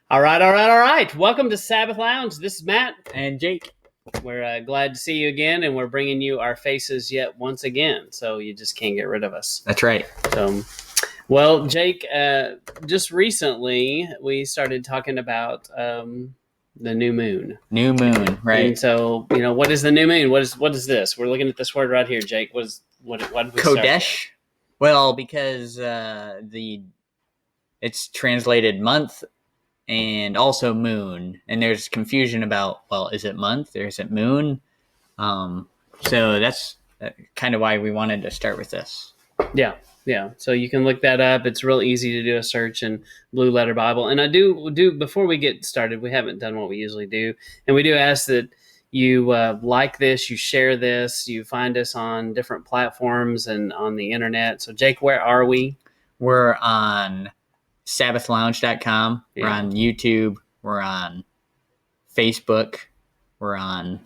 All right, all right, all right. Welcome to Sabbath Lounge. This is Matt. And Jake. We're glad to see you again, and we're bringing you our faces yet once again, so you just can't get rid of us. That's right. So, well, Jake, just recently we started talking about the new moon. New moon, right? And so, what is the new moon? What is this? We're looking at this word right here, Jake. What did we start Chodesh. Well, because it's translated month and also moon, and there's confusion about, well, is it month or is it moon? So that's kind of why we wanted to start with this. Yeah. So you can look that up. It's real easy to do a search in Blue Letter Bible. And I do before we get started, we haven't done what we usually do, and we do ask that you like this, you share this, you find us on different platforms and on the internet. So Jake, where are we? We're on sabbathlounge.com. Yeah. We're on YouTube. We're on Facebook. We're on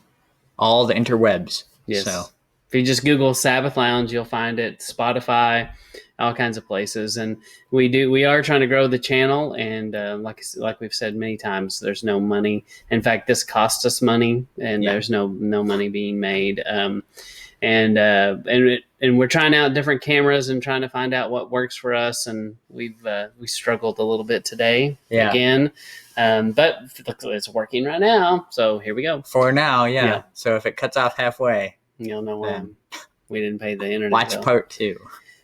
all the interwebs. Yes. So if you just Google Sabbath Lounge, you'll find it. Spotify, all kinds of places. And we are trying to grow the channel. And like we've said many times, there's no money. In fact, this costs us money, and there's no money being made. And we're trying out different cameras and trying to find out what works for us. And we struggled a little bit today again. But it's working right now. So here we go. For now, yeah. So if it cuts off halfway, you'll know why we didn't pay the internet. Watch bill. part 2.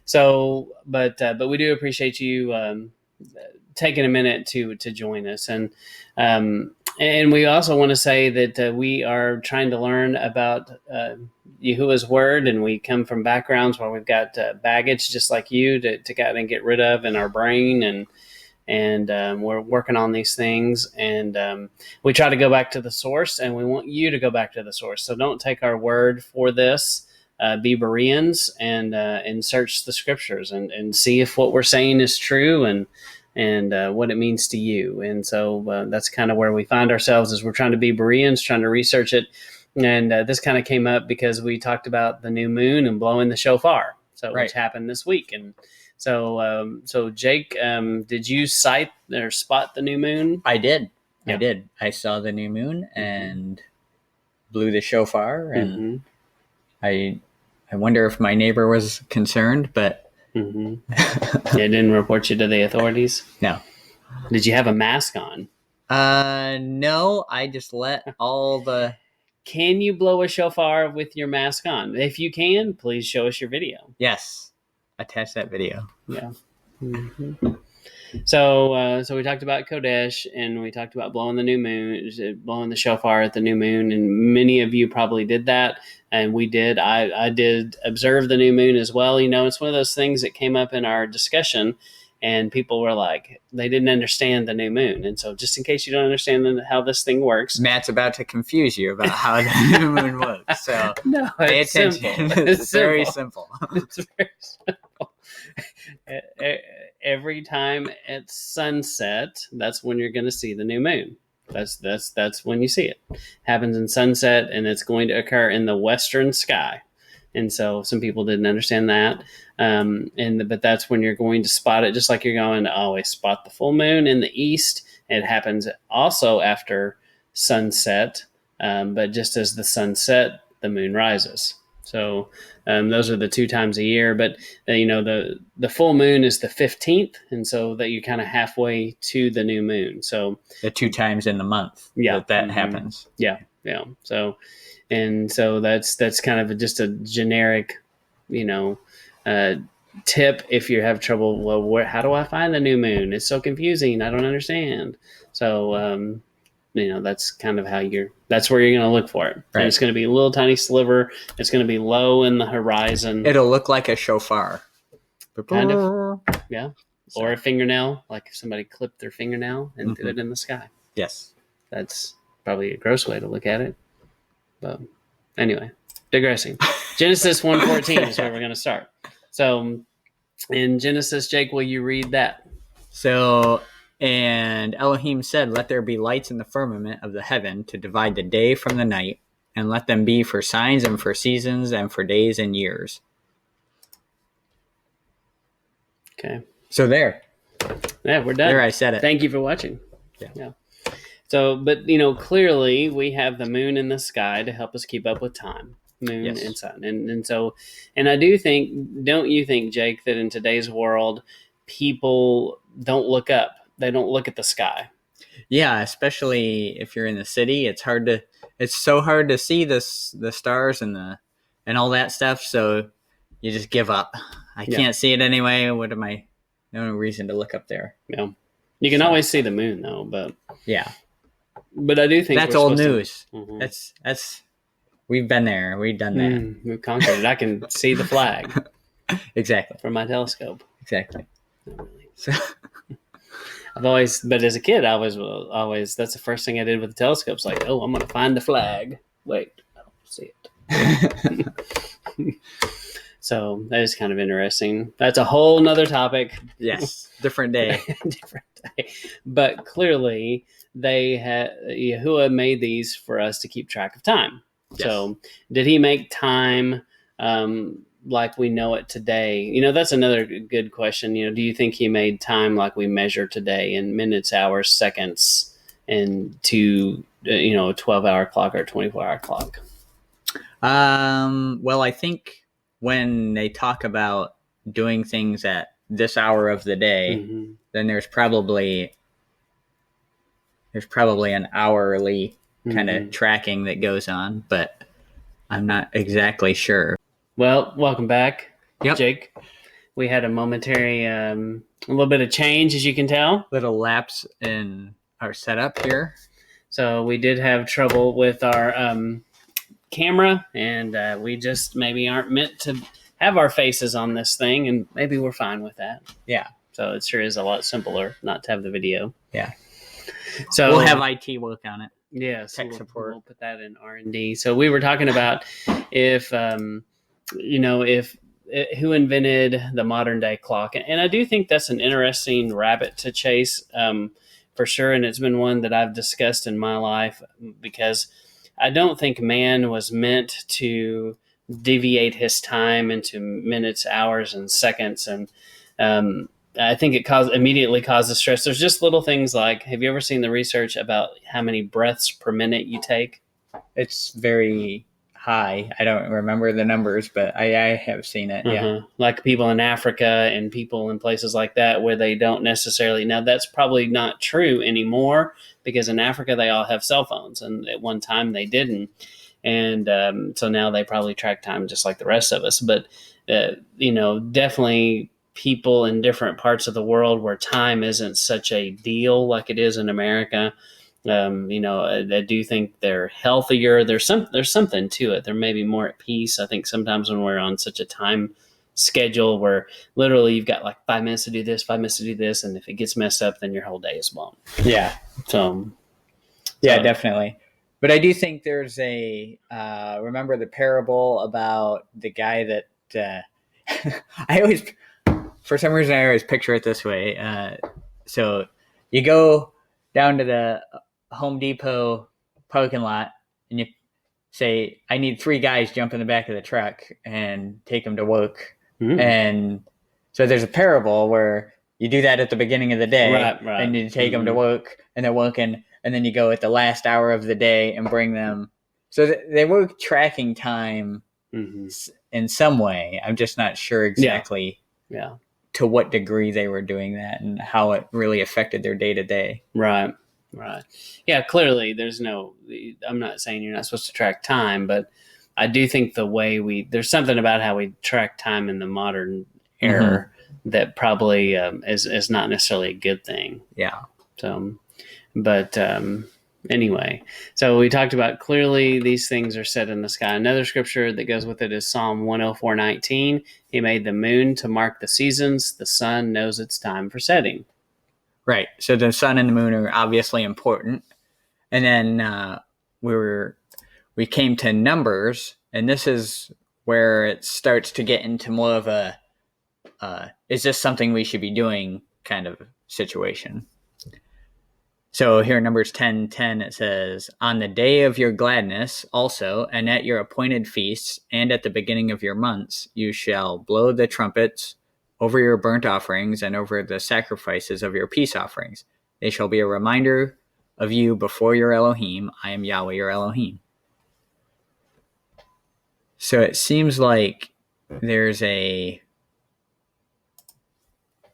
So, but we do appreciate you taking a minute to join us, and we also want to say that we are trying to learn about Yahuwah's word, and we come from backgrounds where we've got baggage just like you to kind of get rid of in our brain, and we're working on these things, and we try to go back to the source, and we want you to go back to the source. So don't take our word for this. Be Bereans and search the scriptures and see if what we're saying is true and what it means to you. And so that's kind of where we find ourselves as we're trying to be Bereans, trying to research it. And this kind of came up because we talked about the new moon and blowing the shofar, which happened this week. And so Jake, did you sight or spot the new moon? I did. Yeah. I did. I saw the new moon and blew the shofar, and I wonder if my neighbor was concerned, but they didn't report you to the authorities? No. Did you have a mask on? No, I just let all the... Can you blow a shofar with your mask on? If you can, please show us your video. Yes. Attach that video. Yeah. Mm-hmm. So we talked about Chodesh, and we talked about blowing the new moon, blowing the shofar at the new moon, and many of you probably did that, and we did. I did observe the new moon as well. It's one of those things that came up in our discussion, and people were like, they didn't understand the new moon. And so just in case you don't understand how this thing works. Matt's about to confuse you about how the new moon works. So no, pay attention. It's very simple. It's very simple. Every time at sunset, that's when you're going to see the new moon. That's when you see it. Happens in sunset, and it's going to occur in the western sky. And so some people didn't understand that. But that's when you're going to spot it, just like you're going to always spot the full moon in the east. It happens also after sunset, but just as the sun set, the moon rises. So those are the 2 times a year. But the full moon is the 15th, and so that you're kind of halfway to the new moon. So the 2 times in the month that happens. Yeah. So that's kind of just a generic, tip if you have trouble. Well, how do I find the new moon? It's so confusing. I don't understand. So that's kind of that's where you're going to look for it. Right. And it's going to be a little tiny sliver. It's going to be low in the horizon. It'll look like a shofar. Kind of. Yeah. Or a fingernail, like if somebody clipped their fingernail and threw it in the sky. Yes. That's probably a gross way to look at it. But anyway, digressing. Genesis 1:14 is where we're going to start. So in Genesis, Jake, will you read that? So... And Elohim said, "Let there be lights in the firmament of the heaven to divide the day from the night, and let them be for signs and for seasons and for days and years." Okay. So there. Yeah, we're done. There, I said it. Thank you for watching. Yeah. So, but clearly we have the moon in the sky to help us keep up with time, moon and Yes. sun, and so, and I do think, don't you think, Jake, that in today's world, people don't look up, they don't look at the sky. Yeah, especially if you're in the city, it's so hard to see the stars and all that stuff. So you just give up. I Yeah. can't see it anyway. What am I? No reason to look up there. Yeah, you can always see the moon though, but yeah, I do think that's we're old supposed news. to. Mm-hmm. That's we've been there. We've done that. We've conquered it. I can see the flag Exactly. from my telescope. Exactly. Not really. So I've always, but as a kid, I was always. That's the first thing I did with the telescopes. Like, oh, I'm going to find the flag. Wait, I don't see it. So that is kind of interesting. That's a whole nother topic. yes, different day. Different day. But clearly, Yahuwah made these for us to keep track of time. Yes. So, did he make time like we know it today? That's another good question. Do you think he made time like we measure today in minutes, hours, seconds, and to a 12-hour clock or a 24-hour clock? Well, I think when they talk about doing things at this hour of the day, Mm-hmm. then there's probably an hourly kind of tracking that goes on, but I'm not exactly sure. Well, welcome back, Yep. Jake. We had a momentary, a little bit of change, as you can tell. Little lapse in our setup here. So we did have trouble with our camera, and we just maybe aren't meant to have our faces on this thing, and maybe we're fine with that. Yeah. So it sure is a lot simpler not to have the video. Yeah. So we'll have IT work on it. Yes, Tech support. We'll put that in R&D. So we were talking about if who invented the modern day clock, and I do think that's an interesting rabbit to chase, for sure. And it's been one that I've discussed in my life, because I don't think man was meant to deviate his time into minutes, hours, and seconds, and I think it immediately causes stress. There's just little things like, have you ever seen the research about how many breaths per minute you take? It's very high. I don't remember the numbers, but I have seen it. Yeah. Like people in Africa and people in places like that where they don't necessarily. Now, that's probably not true anymore, because in Africa they all have cell phones, and at one time they didn't. And so now they probably track time just like the rest of us. But, definitely people in different parts of the world where time isn't such a deal like it is in America. I do think they're healthier. There's something to it. They're maybe more at peace. I think sometimes when we're on such a time schedule where literally you've got like 5 minutes to do this, 5 minutes to do this, and if it gets messed up, then your whole day is blown. Yeah. So definitely. But I do think there's remember the parable about the guy that I always, for some reason, I always picture it this way. So you go down to the Home Depot parking lot and you say, I need 3 guys jump in the back of the truck and take them to work. Mm-hmm. And so there's a parable where you do that at the beginning of the day, right. And you take them to work, and they're working, and then you go at the last hour of the day and bring them. So they were tracking time in some way. I'm just not sure exactly to what degree they were doing that and how it really affected their day to day. Right. Yeah, clearly I'm not saying you're not supposed to track time, but I do think there's something about how we track time in the modern era that probably is not necessarily a good thing. Yeah. So, but anyway, so we talked about clearly these things are set in the sky. Another scripture that goes with it is Psalm 104:19. He made the moon to mark the seasons. The sun knows its time for setting. Right. So the sun and the moon are obviously important. And then we came to Numbers, and this is where it starts to get into more of a is this something we should be doing kind of situation. So here in Numbers 10:10, it says, on the day of your gladness also, and at your appointed feasts, and at the beginning of your months, you shall blow the trumpets over your burnt offerings and over the sacrifices of your peace offerings. They shall be a reminder of you before your Elohim. I am Yahweh your Elohim. So it seems like there's a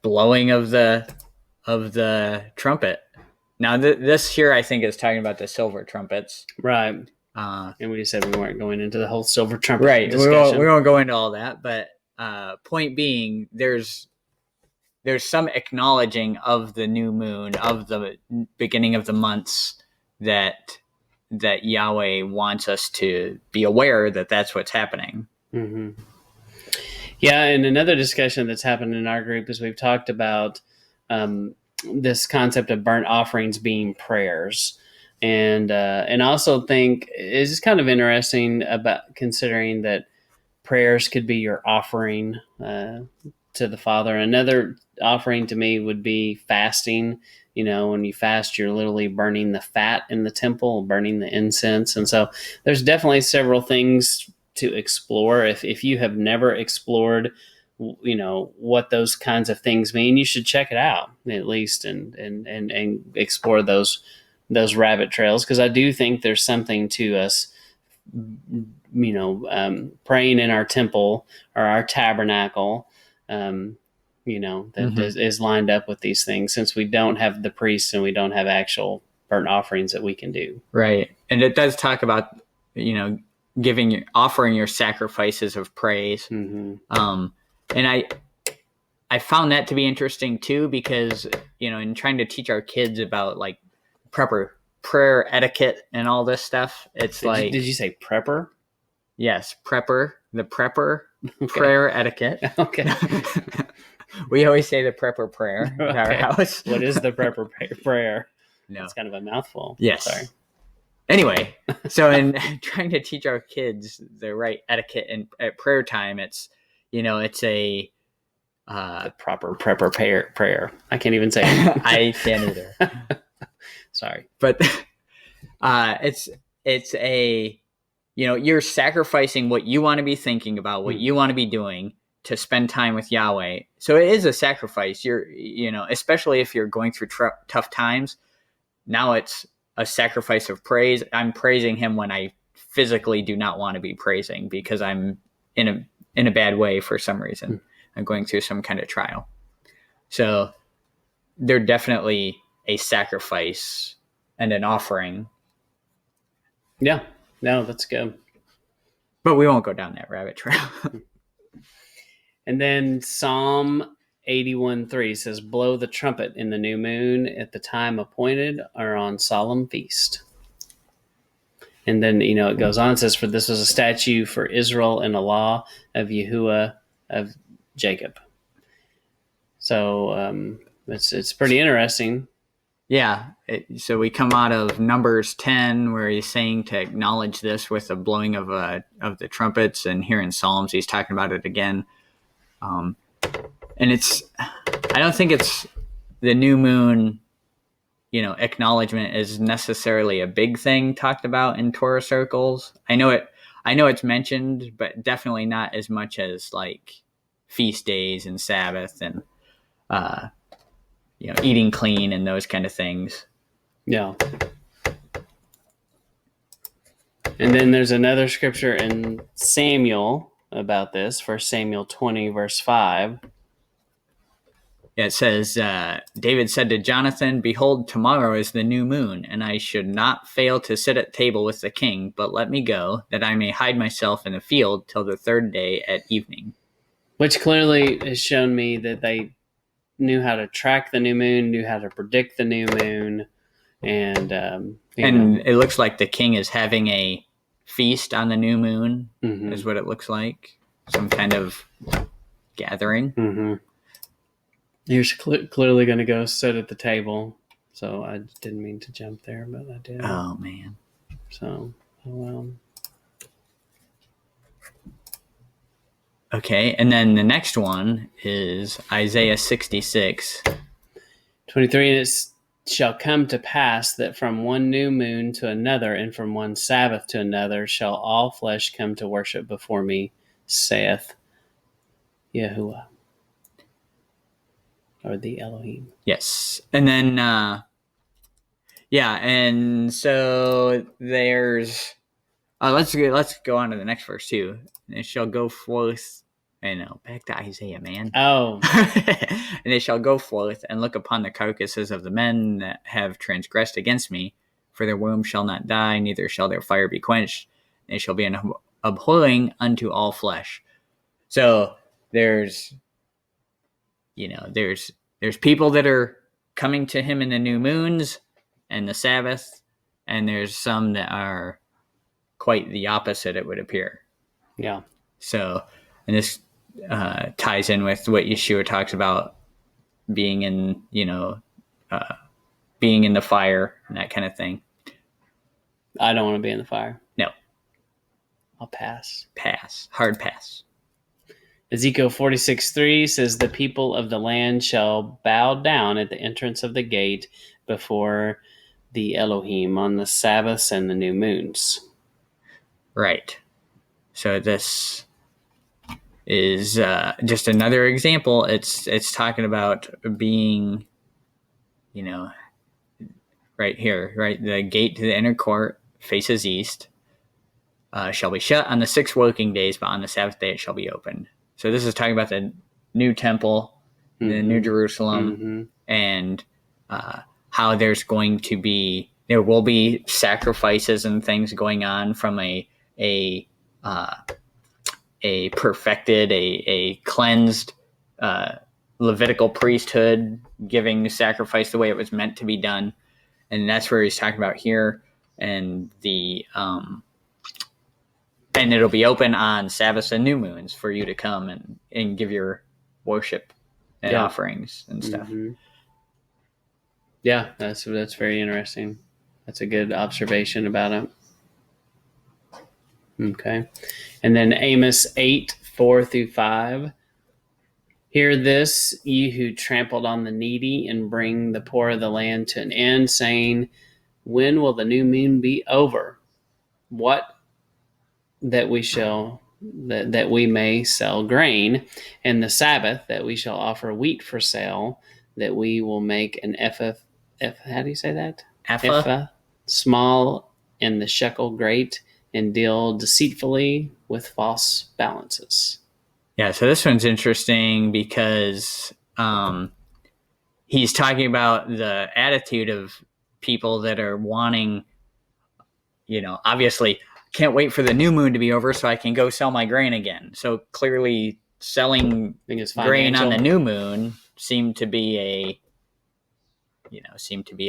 blowing of the trumpet. Now this here I think is talking about the silver trumpets. Right. And we just said we weren't going into the whole silver trumpet discussion. We won't go into all that, but point being, there's some acknowledging of the new moon, of the beginning of the months, that Yahweh wants us to be aware that that's what's happening. Mm-hmm. Yeah, and another discussion that's happened in our group is we've talked about this concept of burnt offerings being prayers. And I also think it's kind of interesting about considering that prayers could be your offering to the Father. Another offering to me would be fasting. You know, when you fast, you're literally burning the fat in the temple, burning the incense. And so there's definitely several things to explore. If you have never explored, you know, what those kinds of things mean, you should check it out at least and explore those rabbit trails, because I do think there's something to us, you know, praying in our temple or our tabernacle, you know, that is lined up with these things, since we don't have the priests and we don't have actual burnt offerings that we can do. Right. And it does talk about, you know, offering your sacrifices of praise. Mm-hmm. And I found that to be interesting too, because, you know, in trying to teach our kids about like prayer etiquette and all this stuff, it's did you say prepper? Yes, the prepper okay. Prayer etiquette. Okay. We always say the prepper prayer at our house. What is the prepper prayer? No. It's kind of a mouthful. Yes. Sorry. Anyway, so in trying to teach our kids the right etiquette at prayer time, it's, you know, it's the proper prepper prayer. I can't even say it. I can't either. Sorry. But it's a, you know, you're sacrificing what you want to be thinking about, what you want to be doing to spend time with Yahweh. So it is a sacrifice. You're, you know, especially if you're going through tough times. Now it's a sacrifice of praise. I'm praising him when I physically do not want to be praising, because I'm in a bad way for some reason. I'm going through some kind of trial. So they're definitely a sacrifice and an offering. Yeah. No, that's good. But we won't go down that rabbit trail. And then Psalm 81:3 says, blow the trumpet in the new moon at the time appointed or on solemn feast. And then, you know, it goes on and says, for this was a statute for Israel and a law of Yahuwah of Jacob. So it's pretty interesting. Yeah. So we come out of Numbers 10, where he's saying to acknowledge this with the blowing of the trumpets, and here in Psalms he's talking about it again. And I don't think it's the new moon, you know, acknowledgement is necessarily a big thing talked about in Torah circles. I know it's mentioned, but definitely not as much as like feast days and Sabbath and, you know, eating clean and those kind of things. Yeah. And then there's another scripture in Samuel about this, 1 Samuel 20, verse 5. Yeah, it says, David said to Jonathan, behold, tomorrow is the new moon, and I should not fail to sit at table with the king, but let me go, that I may hide myself in the field till the third day at evening. Which clearly has shown me that they knew how to track the new moon, knew how to predict the new moon, and it looks like the king is having a feast on the new moon, is what it looks like. Some kind of gathering. Mm-hmm. You're clearly going to go sit at the table. So I didn't mean to jump there, but I did. Oh, man. So, oh well. Okay, and then the next one is Isaiah 66. 23, and it shall come to pass that from one new moon to another, and from one Sabbath to another, shall all flesh come to worship before me, saith Yahuwah. Or the Elohim. Yes. And then Yeah, and so there's. Let's go on to the next verse too. And it shall go forth. I know, back to Isaiah, man. Oh, And they shall go forth and look upon the carcasses of the men that have transgressed against me, for their womb shall not die, neither shall their fire be quenched. They shall be an abhorring unto all flesh. So there's there's people that are coming to him in the new moons and the Sabbath, and there's some that are quite the opposite, it would appear. yeah. So, and this ties in with what Yeshua talks about being in, being in the fire and that kind of thing. I don't want to be in the fire. No. I'll pass. Pass. Hard pass. Ezekiel 46:3 says, the people of the land shall bow down at the entrance of the gate before the Elohim on the Sabbaths and the new moons. Right. So this is just another example. It's talking about being, right here, right? The gate to the inner court faces east. Shall be shut on the 6 working days, but on the Sabbath day it shall be opened. So this is talking about the new temple, the New Jerusalem, and how there will be sacrifices and things going on from a perfected, a cleansed Levitical priesthood giving sacrifice the way it was meant to be done, and that's where he's talking about here, and and it'll be open on Sabbaths and new moons for you to come and give your worship and offerings and stuff. Yeah, that's very interesting. That's a good observation about it. Okay. And then Amos 8:4-5. Hear this, ye who trampled on the needy, and bring the poor of the land to an end, saying, when will the new moon be over? What that we may sell grain, and the Sabbath that we shall offer wheat for sale, that we will make an ephah, how do you say that? Ephah small, and the shekel great, and deal deceitfully with false balances. Yeah, so this one's interesting because he's talking about the attitude of people that are wanting, obviously can't wait for the new moon to be over so I can go sell my grain again. So clearly selling grain on the new moon seemed to be a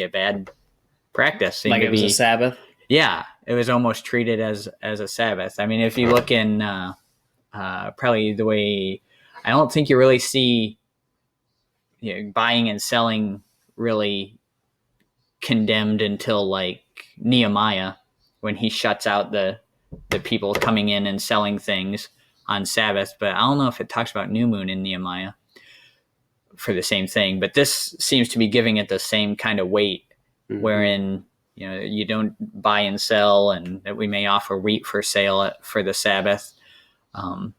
bad practice. Like it was a Sabbath? Yeah, it was almost treated as a Sabbath. I mean, if you look in probably the way, I don't think you really see buying and selling really condemned until like Nehemiah, when he shuts out the people coming in and selling things on Sabbath. But I don't know if it talks about new moon in Nehemiah for the same thing. But this seems to be giving it the same kind of weight, wherein you don't buy and sell, and that we may offer wheat for sale for the Sabbath, and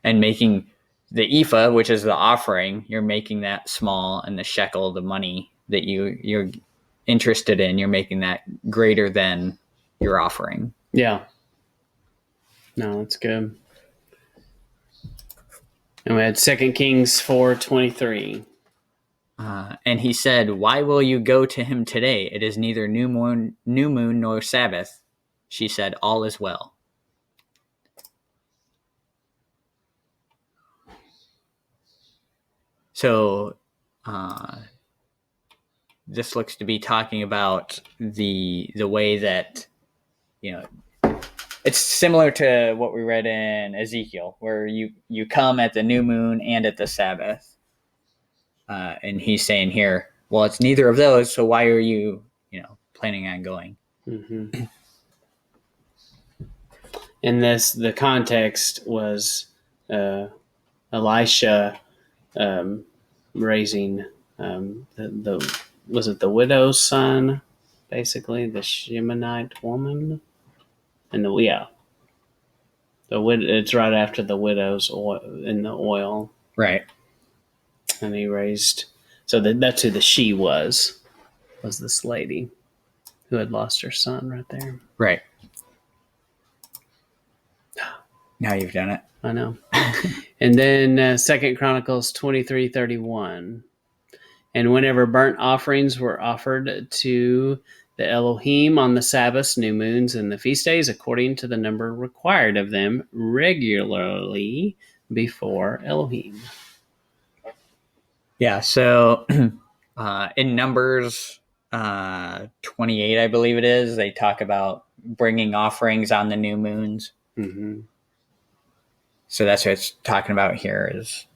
making the ephah, which is the offering, you're making that small, and the shekel, the money that you're interested in, you're making that greater than your offering. Yeah. No, that's good. And we had 2 Kings 4:23. And he said, why will you go to him today? It is neither new moon nor Sabbath. She said, all is well. So this looks to be talking about the way that, it's similar to what we read in Ezekiel, where you come at the new moon and at the Sabbath. And he's saying here, well, it's neither of those, so why are you, planning on going? And the context was Elisha raising was it the widow's son, basically, the Shemanite woman, and it's right after the widow's oil in the oil, right? And he raised, so that's who the she was this lady. who had lost her son right there. Right. Now you've done it. I know. And then 2 Chronicles 23:31. And whenever burnt offerings were offered to the Elohim on the Sabbaths, new moons, and the feast days, according to the number required of them regularly before Elohim. Yeah, so in Numbers 28, I believe it is, they talk about bringing offerings on the new moons. Mm-hmm. So that's what it's talking about here is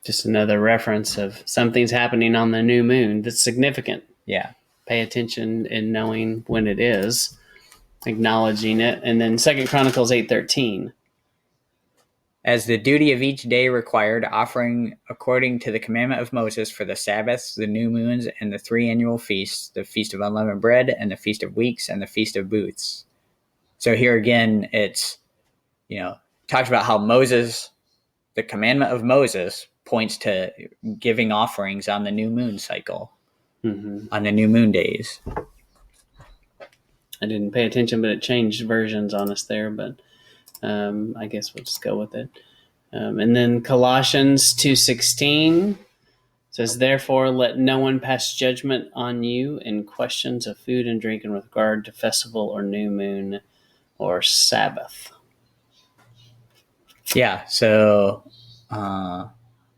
just another reference of something's happening on the new moon that's significant. Yeah. Pay attention in knowing when it is, acknowledging it. And then 2 Chronicles 8:13. As the duty of each day required, offering according to the commandment of Moses for the Sabbaths, the new moons, and the 3 annual feasts, the Feast of Unleavened Bread, and the Feast of Weeks, and the Feast of Booths. So here again, it's, talks about how Moses, the commandment of Moses, points to giving offerings on the new moon cycle, on the new moon days. I didn't pay attention, but it changed versions on us there, but I guess we'll just go with it. And then Colossians 2:16 says, therefore, let no one pass judgment on you in questions of food and drink in regard to festival or new moon or Sabbath. Yeah, so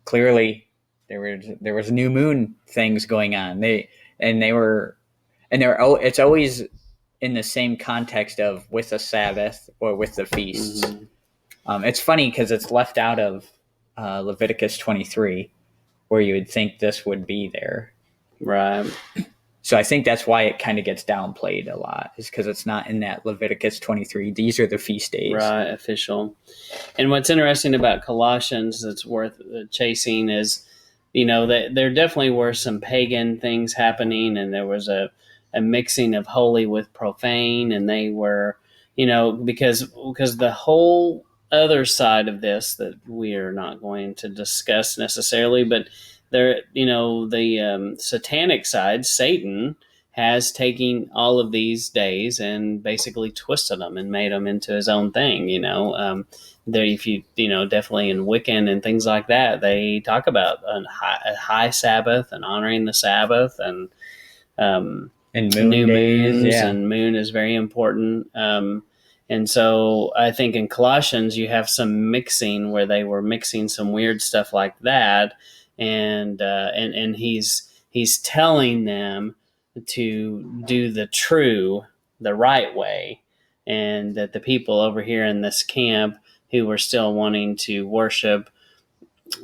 clearly there was new moon things going on. It's always in the same context of with a Sabbath or with the feasts. Mm-hmm. It's funny because it's left out of Leviticus 23, where you would think this would be there. Right. So I think that's why it kind of gets downplayed a lot, is because it's not in that Leviticus 23. These are the feast days. Right, official. And what's interesting about Colossians that's worth chasing is, that there definitely were some pagan things happening, and there was a mixing of holy with profane, and they were, because the whole other side of this that we are not going to discuss necessarily, but there, the satanic side, Satan, has taken all of these days and basically twisted them and made them into his own thing. There, if you definitely in Wiccan and things like that, they talk about a high Sabbath and honoring the Sabbath and moon new days, moons, and moon is very important. And so I think in Colossians you have some mixing where they were mixing some weird stuff like that, and he's telling them to do the right way, and that the people over here in this camp who were still wanting to worship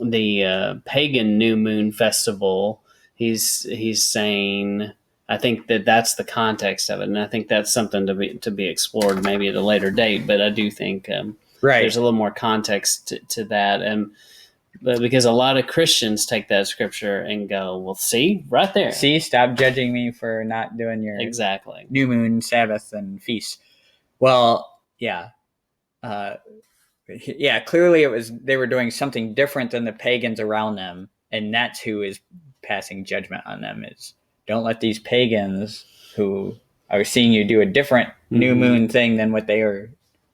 the pagan new moon festival, he's saying, I think that's the context of it, and I think that's something to be explored maybe at a later date. But I do think there's a little more context to that, but because a lot of Christians take that scripture and go, well, see, right there. See, stop judging me for not doing your exactly new moon, Sabbath, and feasts. Well, yeah. Clearly they were doing something different than the pagans around them, and that's who is passing judgment on them. Is don't let these pagans who are seeing you do a different new moon thing than what they are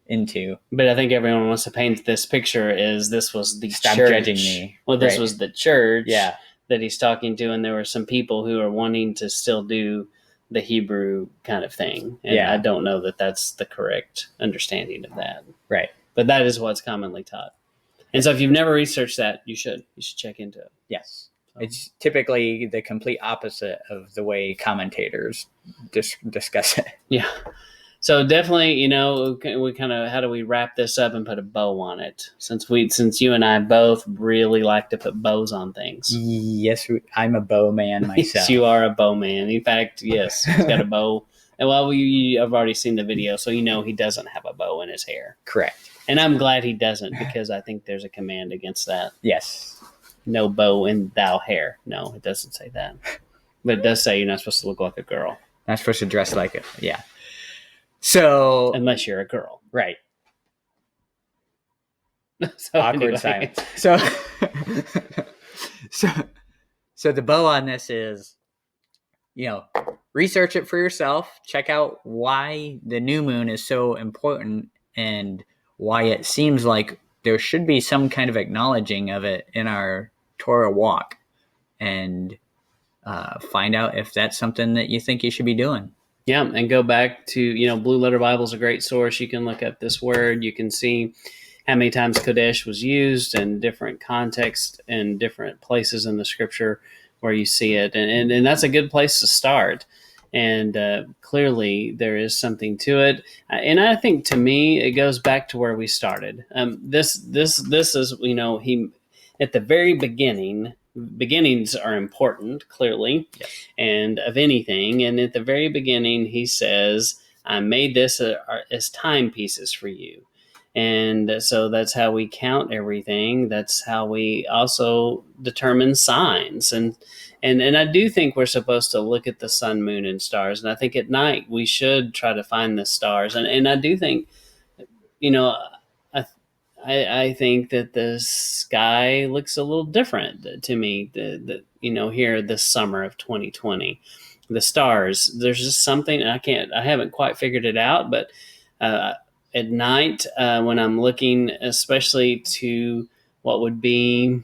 into. But I think everyone wants to paint this picture as this was the Stop church. judging me. Well, this was the church that he's talking to, and there were some people who are wanting to still do the Hebrew kind of thing. And I don't know that that's the correct understanding of that. Right. But that is what's commonly taught. And so if you've never researched that, you should check into it. Yes. So. It's typically the complete opposite of the way commentators discuss it. Yeah. So definitely, we kind of, how do we wrap this up and put a bow on it? Since you and I both really like to put bows on things. Yes, I'm a bow man myself. Yes, you are a bow man. In fact, yes, he's got a bow. And well, I've already seen the video, so he doesn't have a bow in his hair. Correct. And I'm glad he doesn't, because I think there's a command against that. Yes. No bow in thou hair. No, it doesn't say that. But it does say you're not supposed to look like a girl. Not supposed to dress like it. Yeah. So unless you're a girl, right? So awkward silence. So the bow on this is research it for yourself. Check out why the new moon is so important and why it seems like there should be some kind of acknowledging of it in our Torah walk, and find out if that's something that you think you should be doing. Yeah, and go back to, Blue Letter Bible is a great source. You can look up this word. You can see how many times Chodesh was used in different contexts and different places in the scripture where you see it. And that's a good place to start. And clearly there is something to it. And I think, to me, it goes back to where we started. This is, he at the very beginning. Beginnings are important, clearly, Yes. and of anything. And at the very beginning, he says, I made this as timepieces for you. And so that's how we count everything. That's how we also determine signs. And I do think we're supposed to look at the sun, moon, and stars. And I think at night we should try to find the stars. And I do think, I think that the sky looks a little different to me. Here this summer of 2020, the stars. There's just something, and I haven't quite figured it out. But at night, when I'm looking, especially to what would be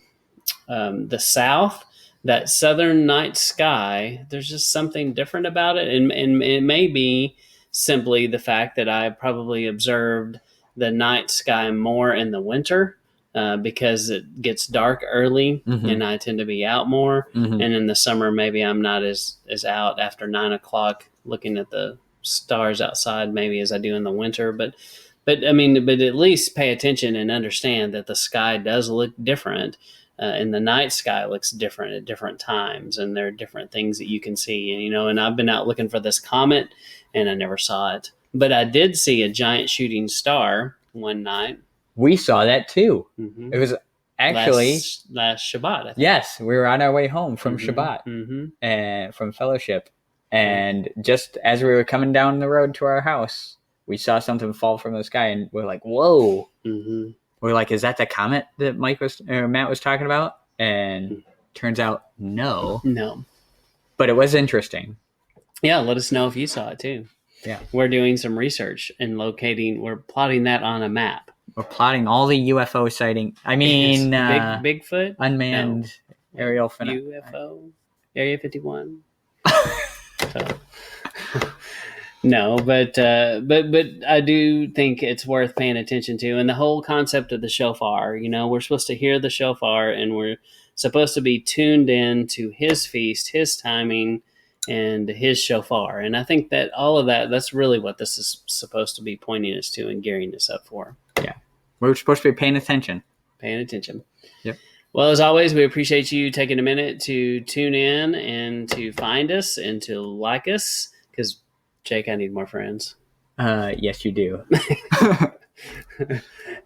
the south, that southern night sky, there's just something different about it, and it may be simply the fact that I probably observed the night sky more in the winter because it gets dark early, and I tend to be out more. And in the summer, maybe I'm not as out after 9 o'clock looking at the stars outside, maybe as I do in the winter. But at least pay attention and understand that the sky does look different. And the night sky looks different at different times, and there are different things that you can see. And I've been out looking for this comet, and I never saw it. But I did see a giant shooting star one night. We saw that too. Mm-hmm. It was actually last Shabbat, I think. Yes, we were on our way home from Shabbat and from fellowship, and just as we were coming down the road to our house, we saw something fall from the sky, and we're like, "Whoa!" We're like, "Is that the comet that Matt was talking about?" And turns out, no. But it was interesting. Yeah, let us know if you saw it too. Yeah, we're doing some research and we're plotting that on a map. We're plotting all the UFO sighting. I mean, Bigfoot, unmanned aerial phenomena. UFO, Area 51. No, but I do think it's worth paying attention to, and the whole concept of the shofar. We're supposed to hear the shofar, and we're supposed to be tuned in to his feast, his timing, and his shofar. And I think that all of that's really what this is supposed to be pointing us to and gearing us up for. Yeah. We're supposed to be paying attention. Yep. Well, as always, we appreciate you taking a minute to tune in and to find us and to like us, because, Jake, I need more friends. Yes, you do.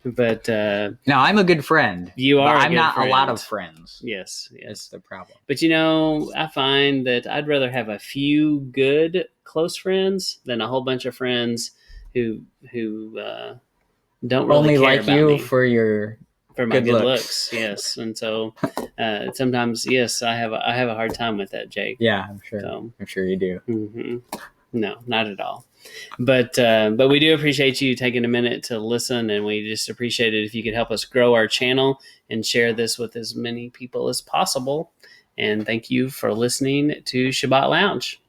But no, I'm a good friend. You are. I'm not a lot of friends. Yes, that's the problem. But I find that I'd rather have a few good close friends than a whole bunch of friends who don't really only care like about you me. for my good looks. Yes, and so sometimes, yes, I have a hard time with that, Jake. Yeah, I'm sure. I'm sure you do. Mm-hmm. No, not at all. But we do appreciate you taking a minute to listen, and we just appreciate it if you could help us grow our channel and share this with as many people as possible. And thank you for listening to Shabbat Lounge.